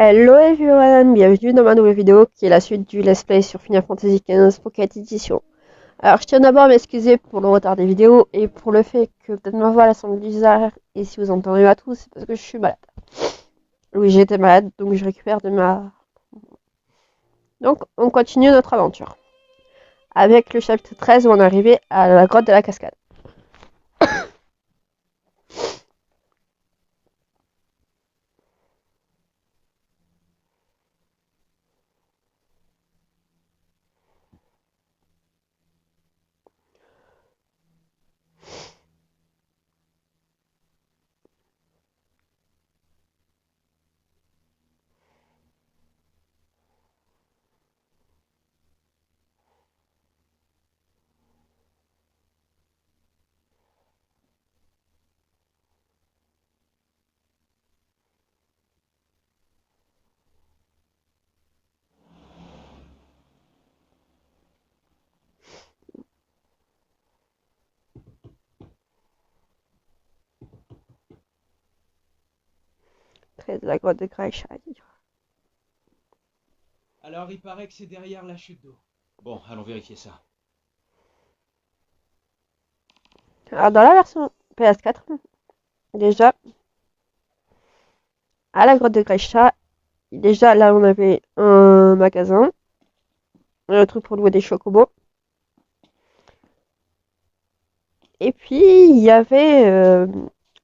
Hello everyone, bienvenue dans ma nouvelle vidéo qui est la suite du let's play sur Final Fantasy XV Pocket Edition. Alors je tiens d'abord à m'excuser pour le retard des vidéos et pour le fait que peut-être ma voix la semble bizarre et si vous entendez à tous c'est parce que je suis malade. Oui, j'ai été malade donc je récupère de ma... Donc on continue notre aventure. Avec le chapitre 13 où on est arrivé à la grotte de la cascade. Près de la grotte de Graysha. Alors il paraît que c'est derrière la chute d'eau. Bon, allons vérifier ça. Alors dans la version PS4, déjà, à la grotte de Graysha, déjà là on avait un magasin, un truc pour louer des chocobos. Et puis, il y avait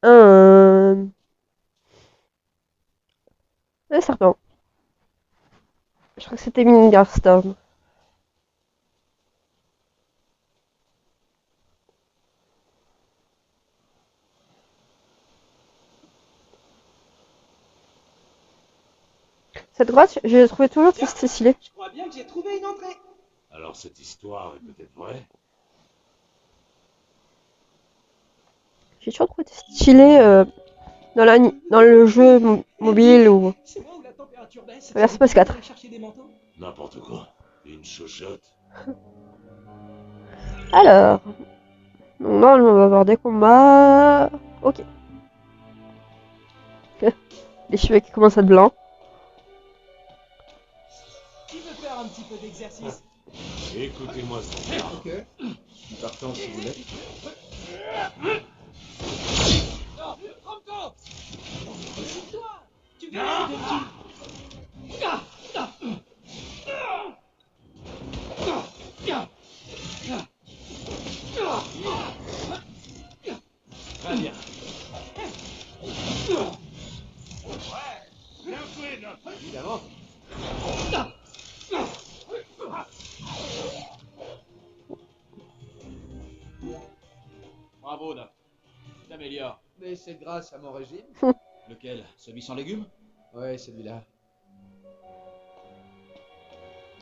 un, un serpent. Je crois que c'était Mingarstorm. Cette grotte, je l'ai trouvée toujours Tiens, très stylée. je crois bien que j'ai trouvé une entrée. Alors cette histoire est peut-être vraie? J'ai toujours trouvé stylée dans le jeu mobile ou C'est moi où la température baisse. la version PS4. Aller chercher des manteaux. N'importe quoi. Une chochotte. Alors, donc là, on va avoir des combats. Ok. Les cheveux qui commencent à être blancs. Qui veut faire un petit peu d'exercice? Écoutez-moi ça. Ok, je suis partant si vous voulez. Non, trompe-toi. Toi, tu viens de qui? Très bien. Évidemment. Bravo, Doc. Tu t'améliores. Mais c'est grâce à mon régime. Lequel? Celui sans légumes? Ouais, celui-là.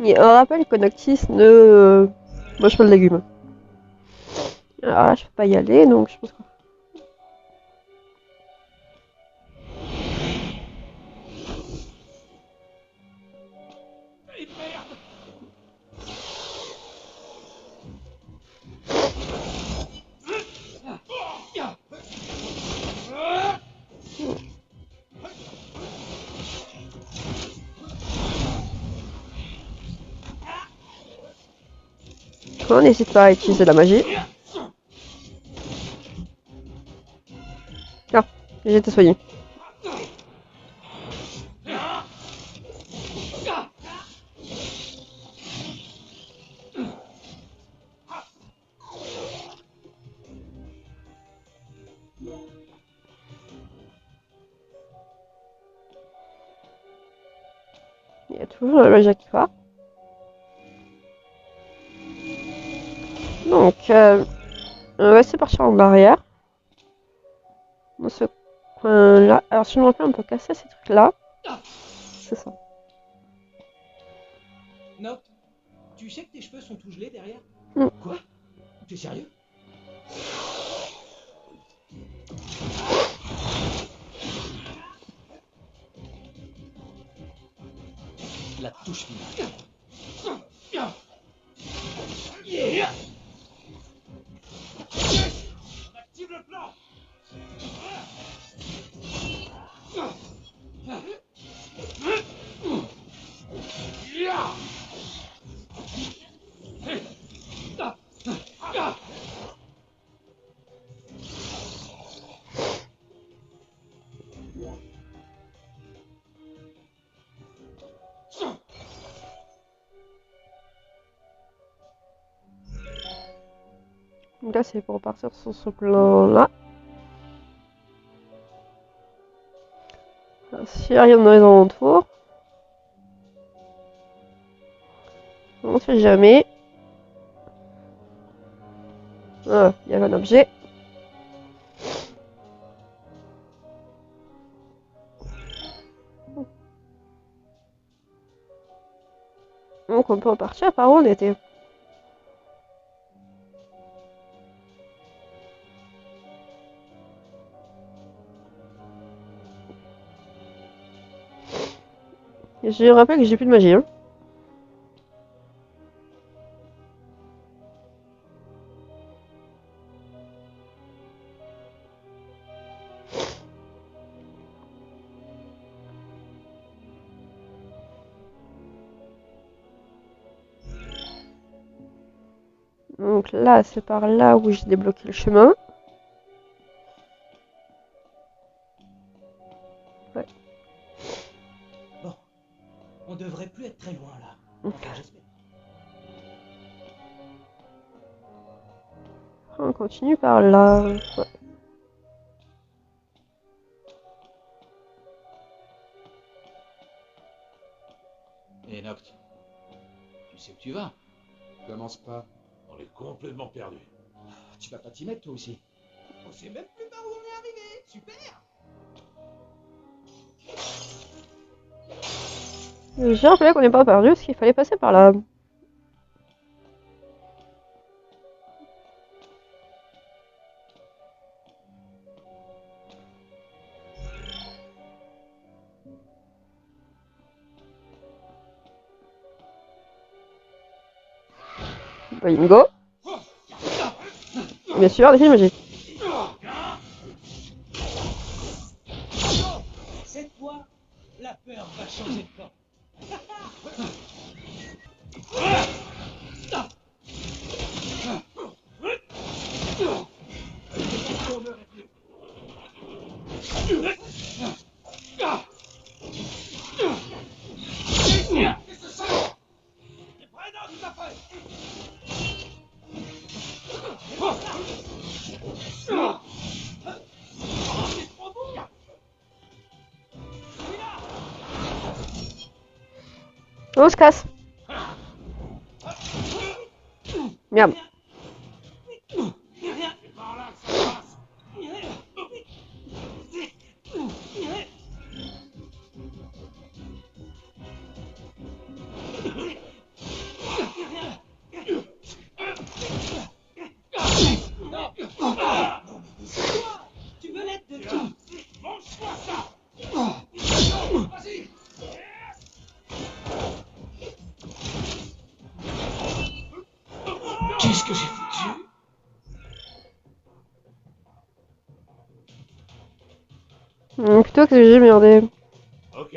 Et on rappelle que Noctis ne mange pas de légumes. Alors là, je peux pas y aller, donc je pense que... Et merde. On n'hésite pas à utiliser la magie. Ah, j'ai été soigné. Il y a toujours la magie qui part. Donc, on va essayer de partir en arrière. Dans ce coin-là. Alors, si je me rappelle, on peut casser ces trucs-là. C'est ça. Note, tu sais que tes cheveux sont tout gelés derrière? Quoi? T'es sérieux? La touche finale. On active le plan. Donc là, c'est pour partir sur ce plan-là. S'il n'y a rien dans les alentours. On sait jamais. Ah, il y avait un objet. Donc on peut en partir par où on était. Et je rappelle que j'ai plus de magie. Hein. Donc là, c'est par là où j'ai débloqué le chemin. Ouais. Bon, on devrait plus être très loin là. Enfin, j'espère. On continue par là. Ouais. Et Noct, tu sais où tu vas? Commence pas. On est complètement perdu. Tu vas pas t'y mettre toi aussi. On sait même plus par où on est arrivé. Super. J'ai rappelé qu'on n'est pas perdu parce qu'il fallait passer par là. Bingo. Bien sûr, des films magiques. Cette fois, la peur va changer de camp. On se casse. Miam. Tu veux l'aide de qui? Mange-toi ça. Vas-y. Qu'est-ce que j'ai foutu? Plutôt que j'ai merdé. Ok.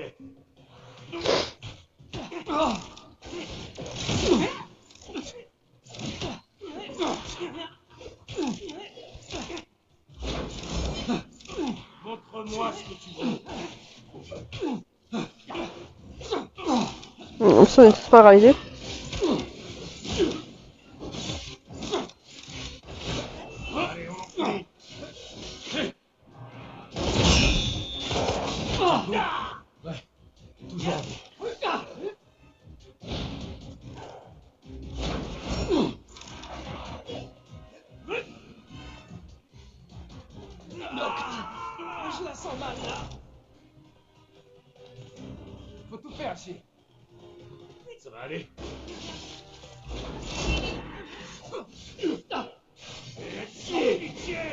Montre-moi ce que tu veux. On se est paralysé. Allez, on en finit. Ouais, toujours en vie. Je la sens mal là. Faut tout faire ici. Ça va aller. Pitié.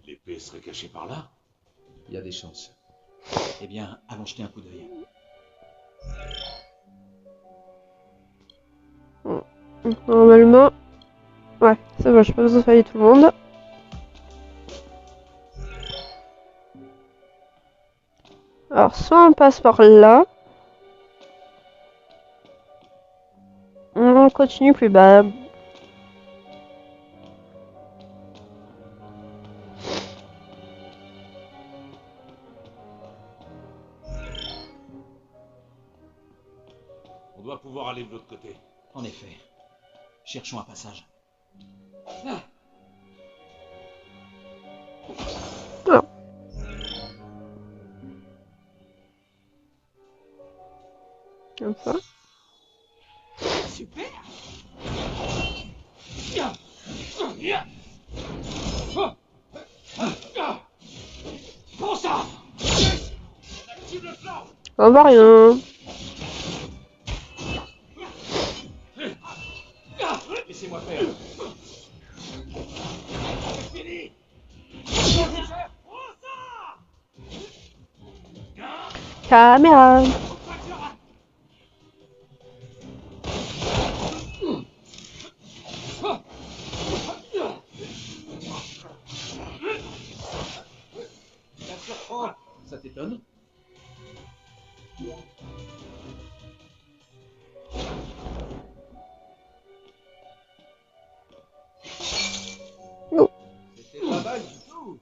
L'épée serait cachée par là? Il y a des chances. Eh bien, allons jeter un coup d'œil. Normalement... Ouais, c'est bon, je peux vous envoyer tout le monde. Alors, soit on passe par là. On continue plus bas. On doit pouvoir aller de l'autre côté. En effet. Cherchons un passage. Ah. Comme ça. Super. Bon ça. Active le flanc. On voit rien. Laissez-moi faire. C'est fini. Caméra. Ça surprend. Ça t'étonne? Oh. C'était pas mal du tout.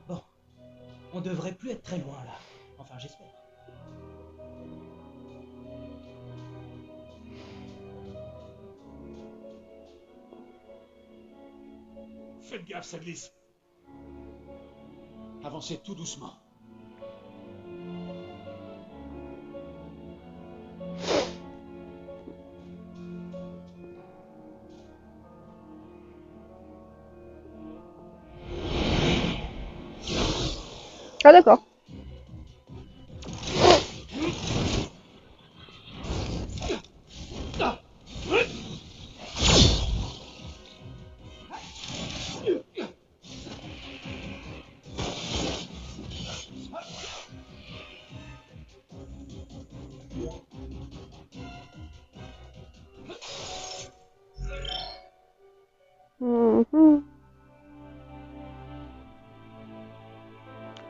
Bon, on devrait plus être très loin là. Enfin, j'espère. Faites gaffe, ça glisse. Avancez tout doucement. Ah d'accord. Mhm.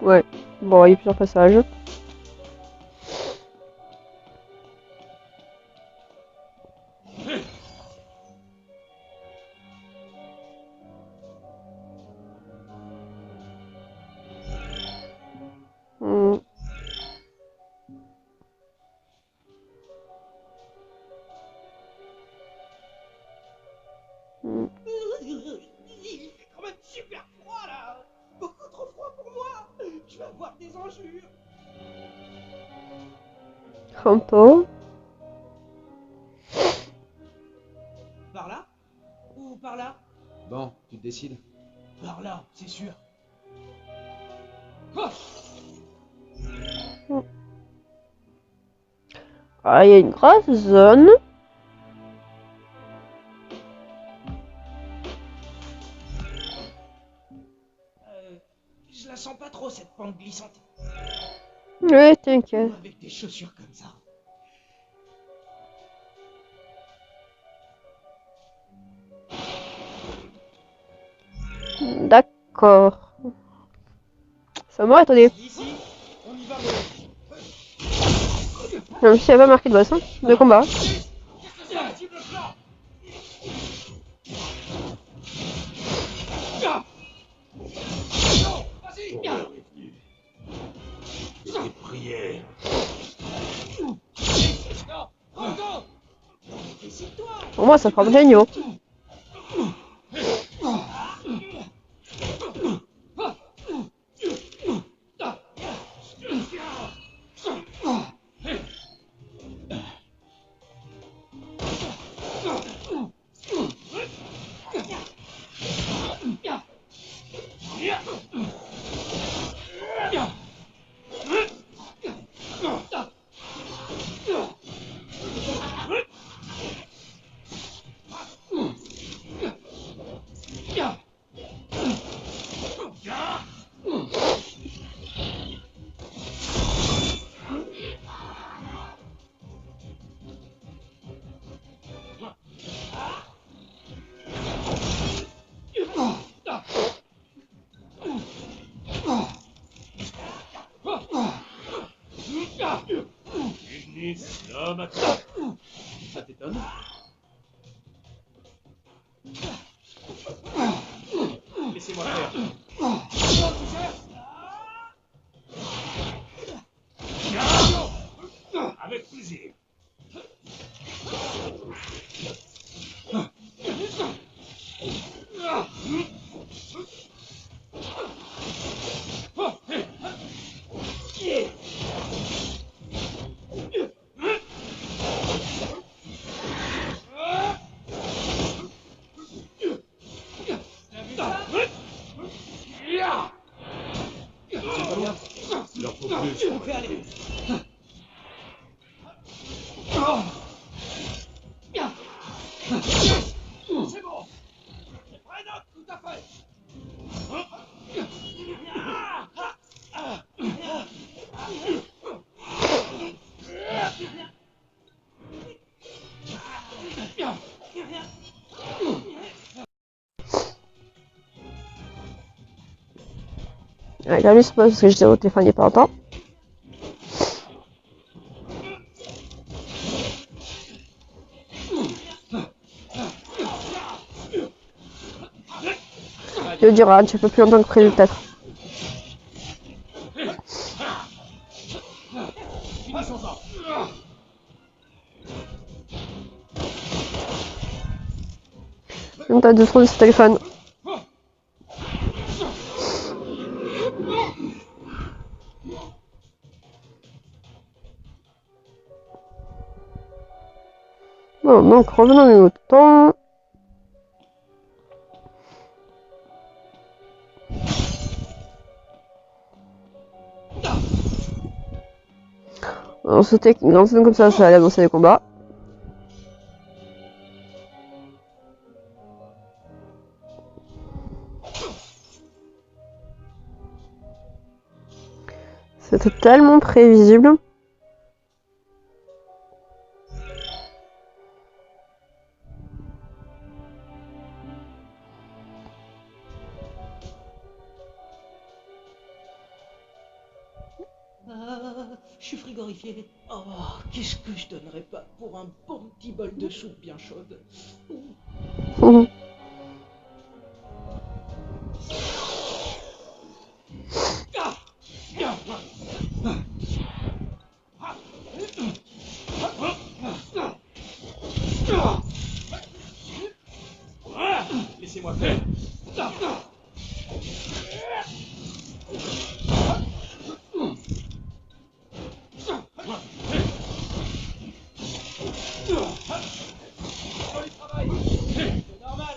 Ouais. Bon, il y a plusieurs passages. Hmm. Hmm. Il fait quand même super froid là. Beaucoup trop froid pour moi. Je vais avoir des enjeux. Tantôt. Par là? Ou par là? Bon, tu te décides? Par là, c'est sûr. Ah, il y a une grosse zone. Je la sens pas trop cette pente glissante. Ouais, t'inquiète. Ou avec des chaussures comme ça. D'accord. Ça m'a étonné. Ici, on y va. Je savais pas marqué de boss, hein, de combat. Active le flanc. Vas-y. Des prières. Non, Rocco. Décide-toi. Pour moi, ça forme géniaux. L'homme attaque. Ça t'étonne? Laissez-moi faire. Avec plaisir. Il leur faut plus. On fait aller. C'est bon. C'est prêt, Noct? Tout à fait. Ouais, il a mis ce parce que j'étais au téléphone il y a pas longtemps. Je dirai un petit peu plus longtemps que prévu peut-être. Finissons-en. Donc t'as 2 secondes sur ce téléphone. Bon, donc revenons au temps. Alors, c'était une scène comme ça allait annoncer les combats. C'était tellement prévisible. Je suis frigorifié. Oh, qu'est-ce que je donnerais pas pour un bon petit bol de soupe bien chaude. Mhm. Laissez-moi faire. Joli travail. C'est normal.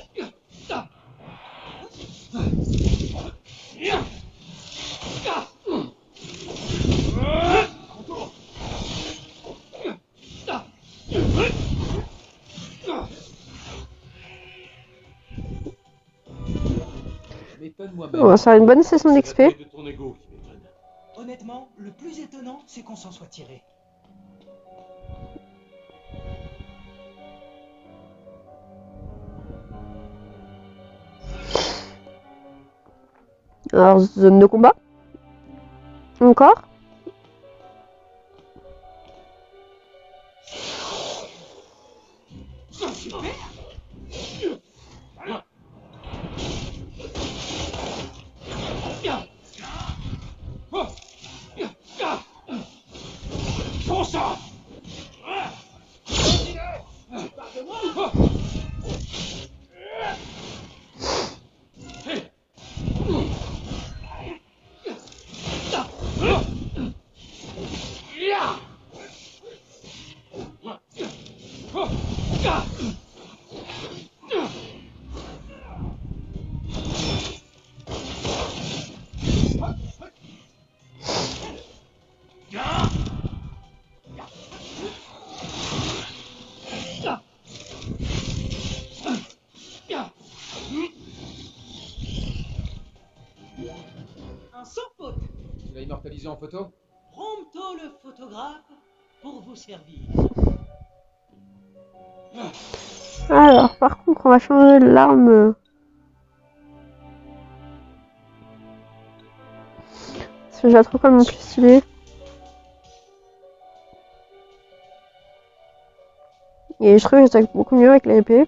Je m'étonne On moi-même. va faire une bonne session C'est la d'XP. taille de ton ego qui m'étonne. Honnêtement, le plus étonnant, c'est qu'on s'en soit tiré. Alors, zone de combat. Encore. Super. Bon sang. Tu parles de moi? Un sans faute. Tu l'as immortalisé en photo? Prompto le photographe pour vous servir. Alors, par contre, on va changer l'arme. Parce que je la trouve quand même plus stylée. Et je trouve que j'attaque beaucoup mieux avec l'épée.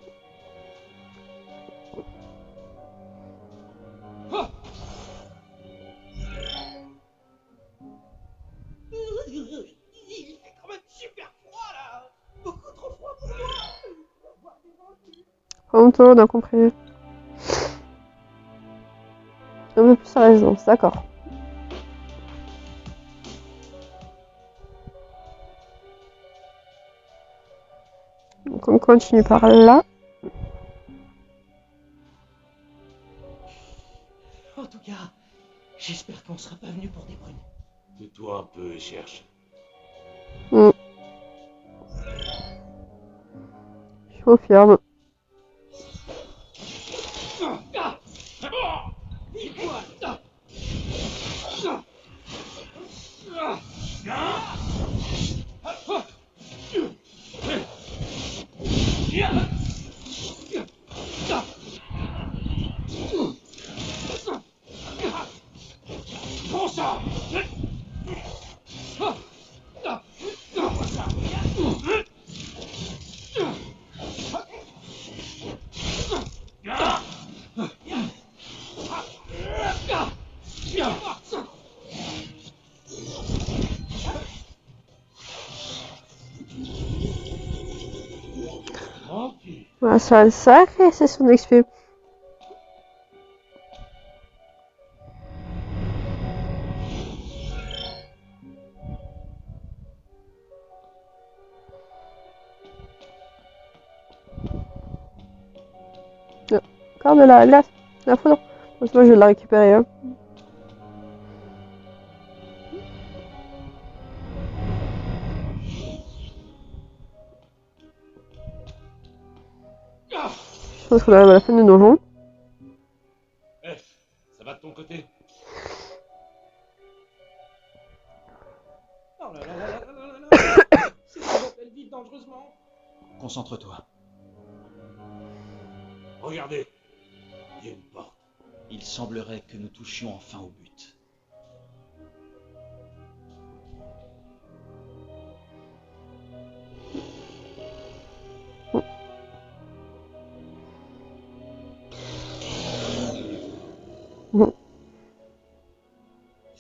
Il fait quand même super froid là. Beaucoup trop froid pour moi. Je vais avoir des ennuis. Pronto, on a compris. Un peu plus à résidence, d'accord. Donc on continue par là. En tout cas, j'espère qu'on sera pas venu pour des brunes. Tais-toi un peu et cherche. Je confirme. Bon sang! Tranquille. Voilà, ça va le sacré, c'est son XP. Encore de la foudre. Parce que moi je vais la récupérer. Hein. Je pense qu'on arrive à la fin du donjon. F, ça va de ton côté? Oh là là là là là là là. C'est une belle vide dangereusement. Concentre-toi. Regardez, il y a une porte. Il semblerait que nous touchions enfin au but.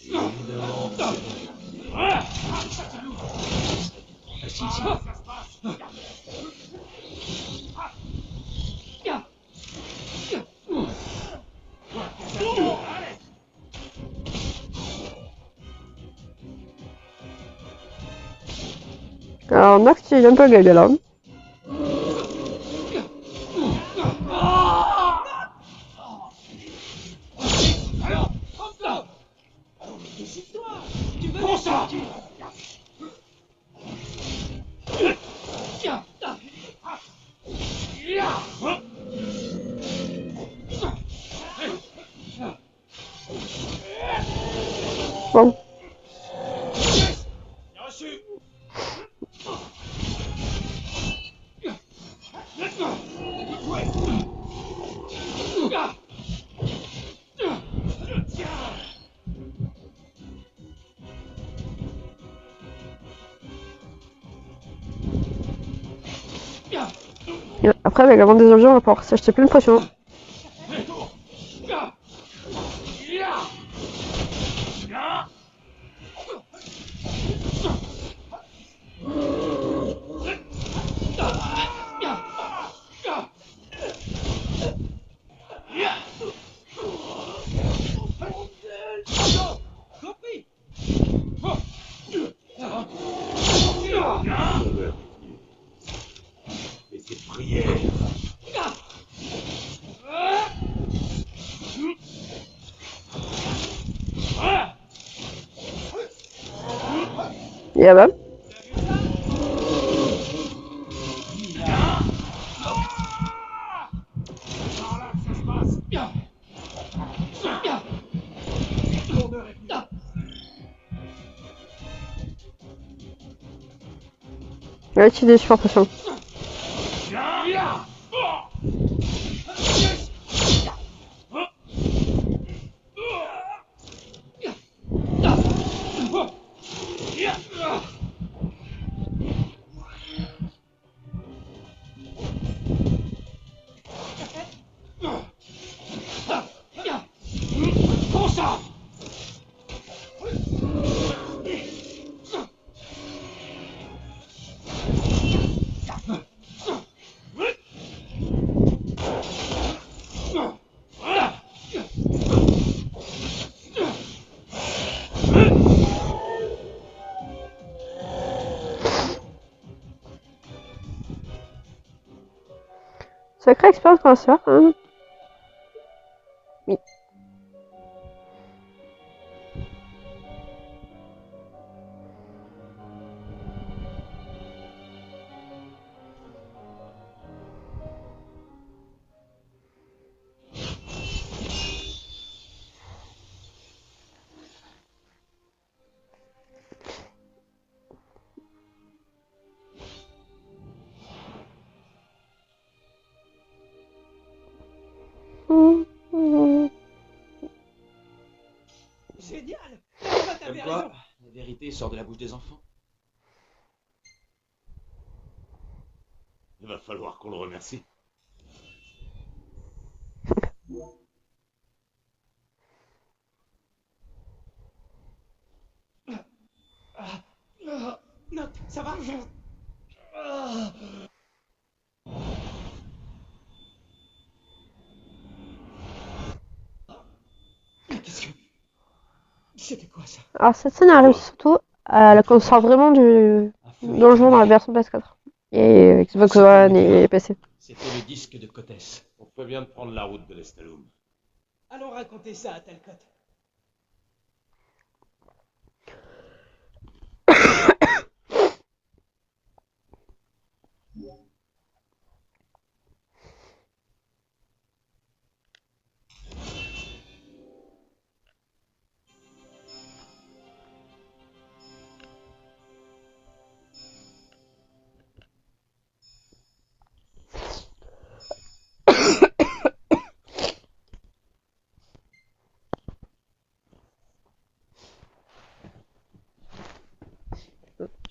Évidemment, Ici, ici. Alors Noct il est un peu gaga là. Décide-toi. Tu veux bon sang! Bon. Bien reçu. Et après avec la vente des objets on va pouvoir s'acheter plein de potions. compris? L'heure est venue. Et cette prière. Et bah. Ouais, tu des super potions. Sacrée expérience quand ça, hein. Oui. Génial! Papa, Comme t'avais quoi, raison! la vérité sort de la bouche des enfants. Il va falloir qu'on le remercie. Note, ça va? Ah. Qu'est-ce que... C'était quoi ça? Alors cette scène arrive surtout quand on sort vraiment Un feu dans le jeu dans la version PS4 et Xbox One et PC. C'était le disque de Cotes. On ferait bien de prendre la route de l'Estaloum. Allons raconter ça à Talcott.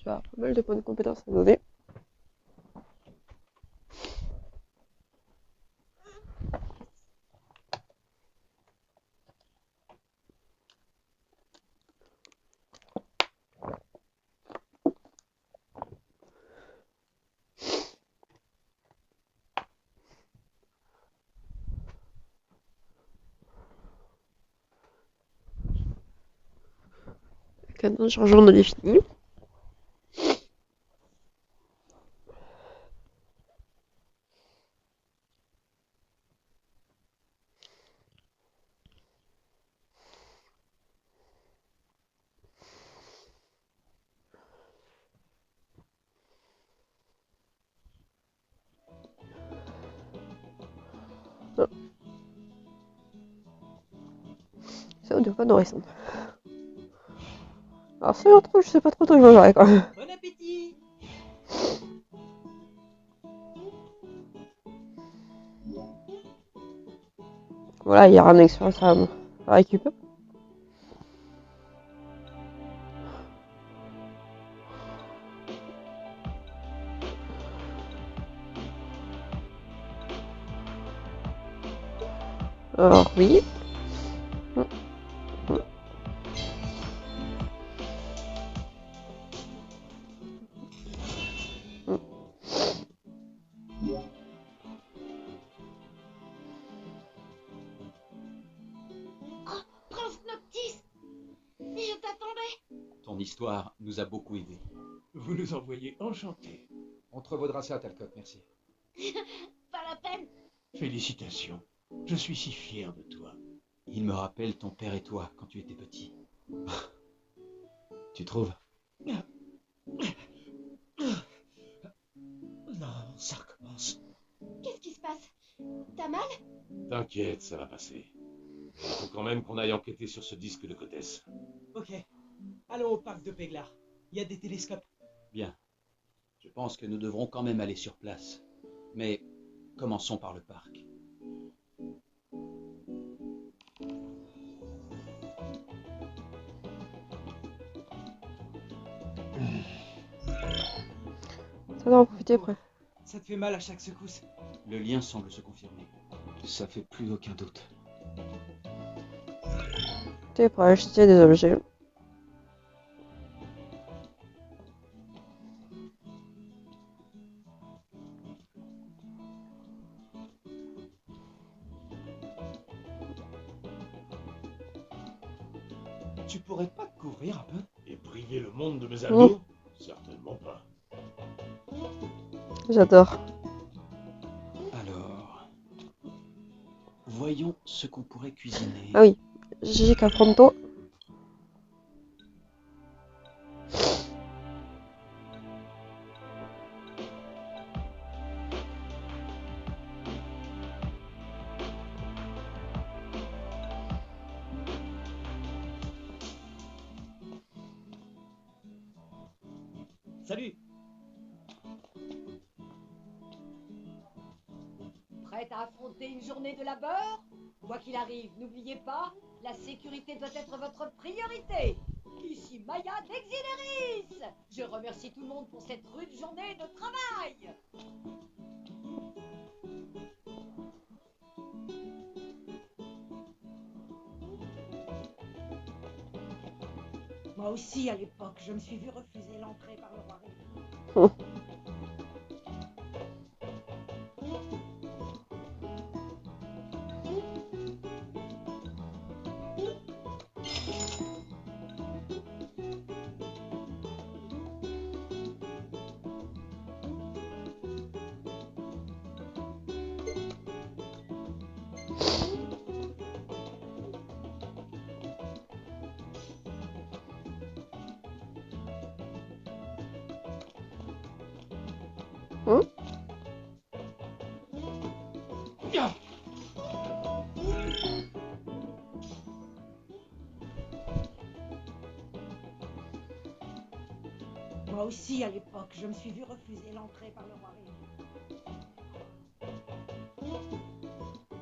Tu as pas mal de points de compétences à donner. Cadenas de changement de défini. Ça, on ne pas nous répondre. Alors, si on trouve, je sais pas trop je mangerai quoi. Bon appétit! Voilà, il y aura une expérience à récupérer. Alors, oui. Oh, Prince Noctis! Je t'attendais! Ton histoire nous a beaucoup aidés. Vous nous envoyez enchantés. On te revaudra ça, Talcott, merci. Pas la peine! Félicitations. Je suis si fier de toi. Il me rappelle ton père et toi quand tu étais petit. Tu trouves? Non, ça recommence. Qu'est-ce qui se passe? T'as mal? T'inquiète, ça va passer. Il faut quand même qu'on aille enquêter sur ce disque de Cotes. Ok. Allons au parc de Peglar. Il y a des télescopes. Bien. Je pense que nous devrons quand même aller sur place. Mais commençons par le parc. Ça doit en profiter après. Ça te fait mal à chaque secousse. Le lien semble se confirmer. Ça fait plus aucun doute. profiter pour acheter des objets. Tu pourrais pas te couvrir un peu? Et priver le monde de mes abdos? Certainement pas. J'adore. Alors, voyons ce qu'on pourrait cuisiner. Ah oui, Giga Pronto. Salut. Prête à affronter une journée de labeur? Quoi qu'il arrive, n'oubliez pas, la sécurité doit être votre priorité. Ici Maya d'Exileris. Je remercie tout le monde pour cette rude journée de travail. Moi aussi, à l'époque, je me suis vu refuser l'entrée par le roi Ré. Moi aussi, à l'époque, je me suis vu refuser l'entrée par le roi Ré.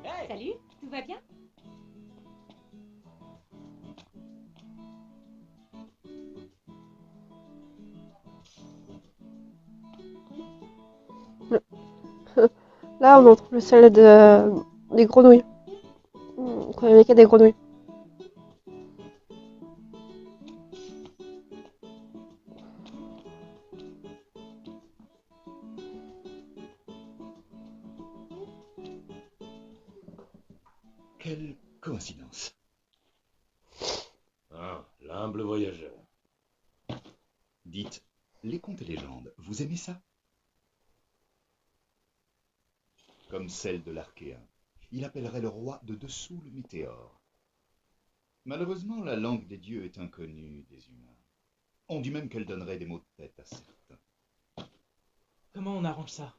Hey. Salut, tout va bien? Là, on retrouve le sel des grenouilles. Qu'on avait des grenouilles. Quelle coïncidence. Ah, l'humble voyageur. Dites, les contes et légendes, vous aimez ça? Comme celle de l'Archéen. Il appellerait le roi de dessous le météore. Malheureusement, la langue des dieux est inconnue des humains. On dit même qu'elle donnerait des maux de tête à certains. Comment on arrange ça?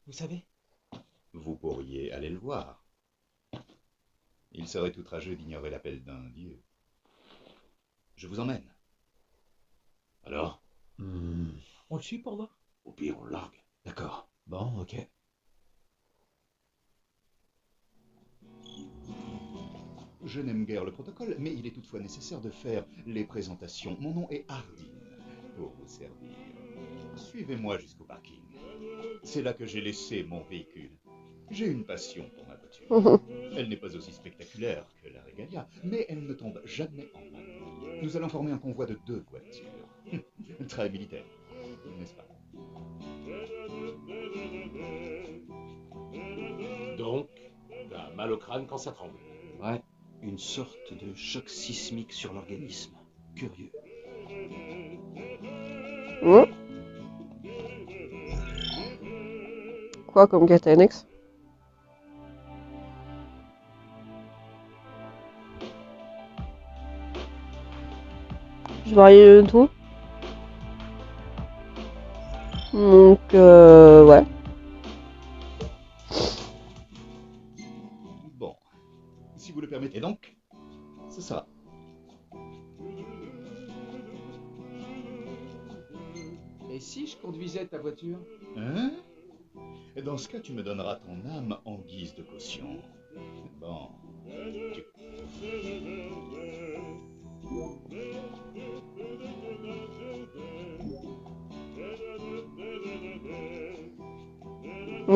Vous savez? Vous pourriez aller le voir. Il serait outrageux d'ignorer l'appel d'un dieu. Je vous emmène. Alors? On le suit pour voir? Au pire, on le largue. D'accord. Bon, ok. Je n'aime guère le protocole, mais il est toutefois nécessaire de faire les présentations. Mon nom est Hardin, pour vous servir. Suivez-moi jusqu'au parking. C'est là que j'ai laissé mon véhicule. J'ai une passion pour ma voiture. Elle n'est pas aussi spectaculaire que la Regalia, mais elle ne tombe jamais en panne. Nous allons former un convoi de 2 voitures. Très militaire, n'est-ce pas? Donc, t'as mal au crâne quand ça tremble. Ouais, une sorte de choc sismique sur l'organisme. Curieux. Quoi comme quête annexe? Je vais rien du tout. Donc, ouais. Bon, si vous le permettez donc, c'est ça. Et si je conduisais ta voiture? Hein? Dans ce cas, tu me donneras ton âme en guise de caution. Bon.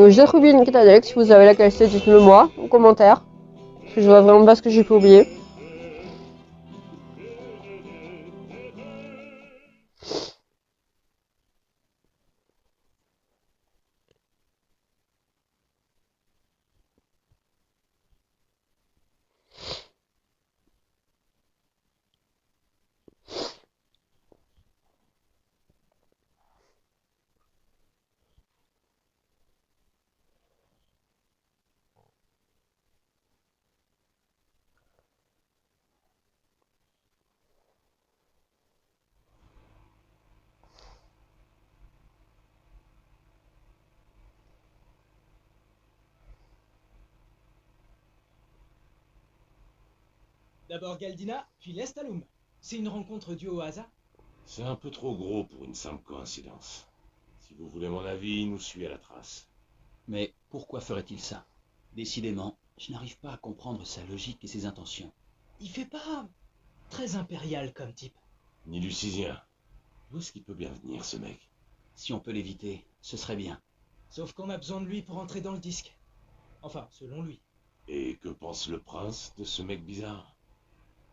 J'ai trouvé une quête annexe. Si vous avez la qualité, dites-le moi en commentaire. Parce que je vois vraiment pas ce que j'ai pu oublier. D'abord Galdina, puis Lestalum. C'est une rencontre due au hasard? C'est un peu trop gros pour une simple coïncidence. Si vous voulez mon avis, il nous suit à la trace. Mais pourquoi ferait-il ça? Décidément, je n'arrive pas à comprendre sa logique et ses intentions. Il fait pas très impérial comme type. Ni Lucisien. Où est-ce qu'il peut bien venir, ce mec? Si on peut l'éviter, ce serait bien. Sauf qu'on a besoin de lui pour entrer dans le disque. Enfin, selon lui. Et que pense le prince de ce mec bizarre?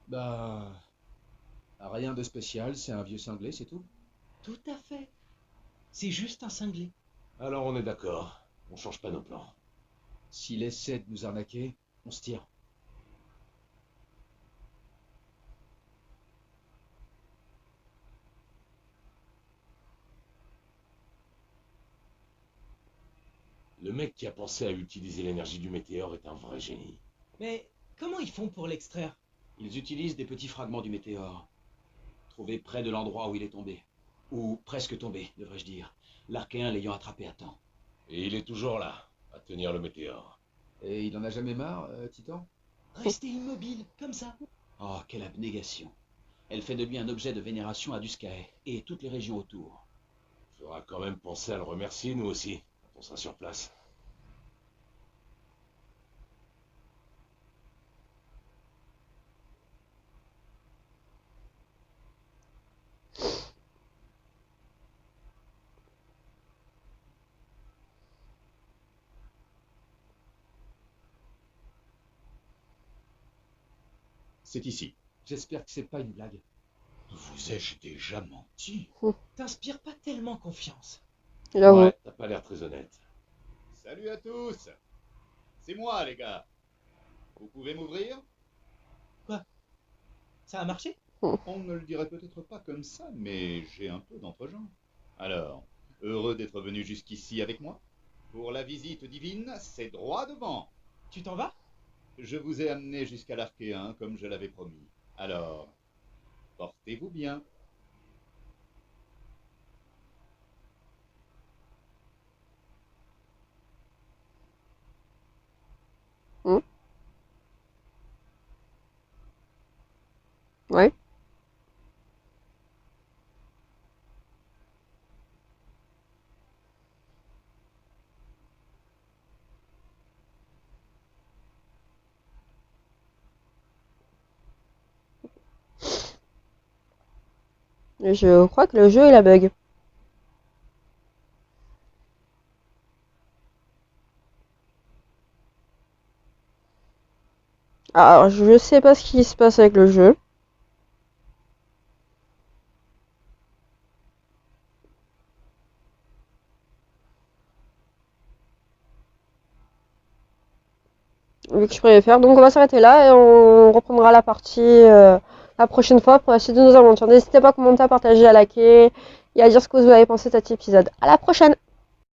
Bah... rien de spécial, c'est un vieux cinglé, c'est tout. Tout à fait. C'est juste un cinglé. Alors on est d'accord. On change pas nos plans. S'il essaie de nous arnaquer, on se tire. Le mec qui a pensé à utiliser l'énergie du météore est un vrai génie. Mais comment ils font pour l'extraire? Ils utilisent des petits fragments du météore, trouvés près de l'endroit où il est tombé. Ou presque tombé, devrais-je dire, l'Archéen l'ayant attrapé à temps. Et il est toujours là, à tenir le météore. Et il en a jamais marre, Titan? Rester immobile, comme ça. Oh, quelle abnégation! Elle fait de lui un objet de vénération à Duscae et toutes les régions autour. Faudra quand même penser à le remercier, nous aussi, quand on sera sur place. C'est ici. J'espère que c'est pas une blague. Vous ai-je déjà menti? T'inspires pas tellement confiance. J'avoue. Ouais, t'as pas l'air très honnête. Salut à tous. C'est moi, les gars. Vous pouvez m'ouvrir? Ça a marché? On ne le dirait peut-être pas comme ça, mais j'ai un peu d'entre-gens. Alors, heureux d'être venu jusqu'ici avec moi. Pour la visite divine, c'est droit devant. Tu t'en vas? Je vous ai amené jusqu'à l'Archéen, comme je l'avais promis. Alors, portez-vous bien. Ouais. Je crois que le jeu il a bug. Alors, je sais pas ce qui se passe avec le jeu. Vu que je préfère. Donc on va s'arrêter là et on reprendra la partie la prochaine fois pour la suite de nos aventures. N'hésitez pas à commenter, à partager, à liker et à dire ce que vous avez pensé de cet épisode. À la prochaine!